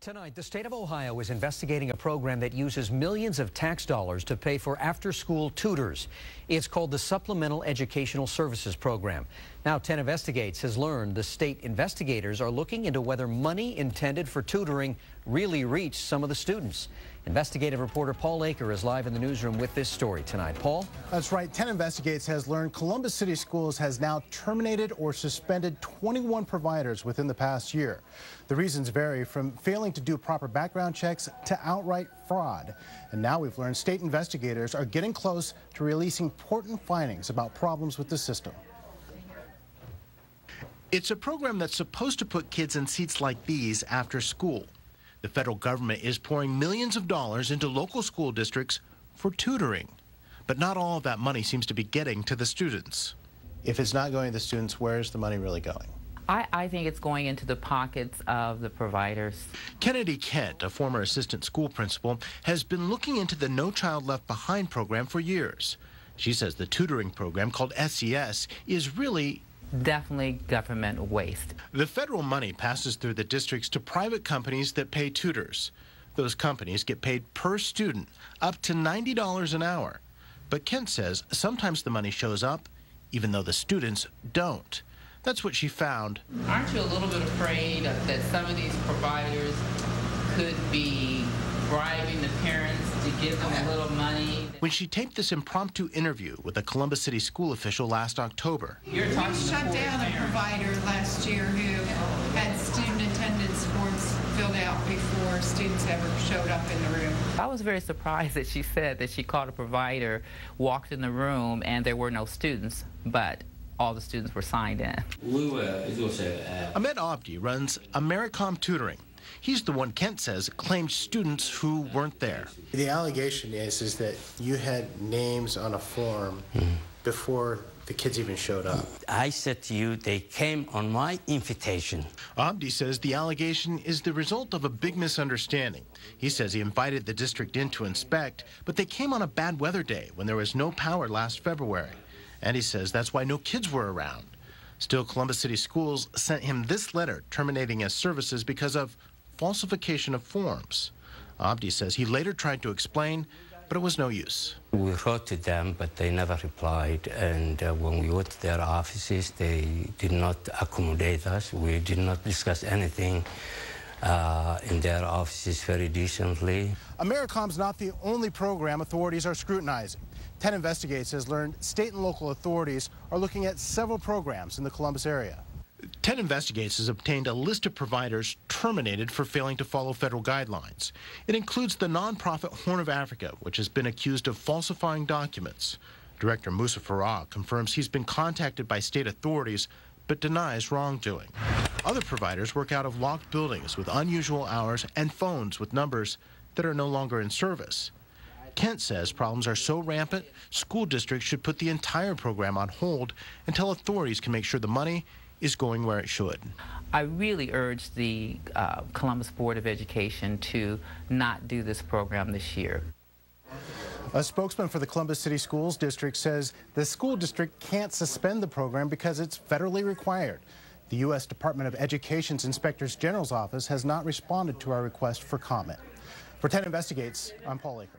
Tonight, the state of Ohio is investigating a program that uses millions of tax dollars to pay for after-school tutors. It's called the Supplemental Educational Services Program. Now, 10 Investigates has learned the state investigators are looking into whether money intended for tutoring really reached some of the students. Investigative reporter Paul Aker is live in the newsroom with this story tonight. Paul? That's right. 10 Investigates has learned Columbus City Schools has now terminated or suspended 21 providers within the past year. The reasons vary from failing to do proper background checks to outright fraud. And now we've learned state investigators are getting close to releasing important findings about problems with the system. It's a program that's supposed to put kids in seats like these after school. The federal government is pouring millions of dollars into local school districts for tutoring. But not all of that money seems to be getting to the students. If it's not going to the students, where's the money really going? I think it's going into the pockets of the providers. Kennedy Kent, a former assistant school principal, has been looking into the No Child Left Behind program for years. She says the tutoring program, called SCS, is really definitely government waste. The federal money passes through the districts to private companies that pay tutors. Those companies get paid per student, up to $90 an hour. But Kent says sometimes the money shows up, even though the students don't. That's what she found. Aren't you a little bit afraid that some of these providers could be bribing the parents to give them a little money? When she taped this impromptu interview with a Columbus City school official last October. We shut down a provider last year who had student attendance forms filled out before students ever showed up in the room. I was very surprised that she said that she called a provider, walked in the room, and there were no students, but all the students were signed in. Ahmed Abdi runs AmeriCom Tutoring. He's the one Kent says claimed students who weren't there. The allegation is that you had names on a form before the kids even showed up. I said to you, they came on my invitation. Abdi says the allegation is the result of a big misunderstanding. He says he invited the district in to inspect, but they came on a bad weather day when there was no power last February. And he says that's why no kids were around. Still, Columbus City Schools sent him this letter terminating his services because of falsification of forms. Abdi says he later tried to explain, but it was no use. We wrote to them, but they never replied. And when we went to their offices, they did not accommodate us. We did not discuss anything in their offices very decently. AmeriCom's not the only program authorities are scrutinizing. 10 Investigates has learned state and local authorities are looking at several programs in the Columbus area. 10 Investigates has obtained a list of providers terminated for failing to follow federal guidelines. It includes the nonprofit Horn of Africa, which has been accused of falsifying documents. Director Musa Farah confirms he's been contacted by state authorities, but denies wrongdoing. Other providers work out of locked buildings with unusual hours and phones with numbers that are no longer in service. Kent says problems are so rampant, school districts should put the entire program on hold until authorities can make sure the money is going where it should. I really urge the Columbus Board of Education to not do this program this year. A spokesman for the Columbus City Schools District says the school district can't suspend the program because it's federally required. The U.S. Department of Education's Inspector General's office has not responded to our request for comment. For 10 Investigates, I'm Paul Aker.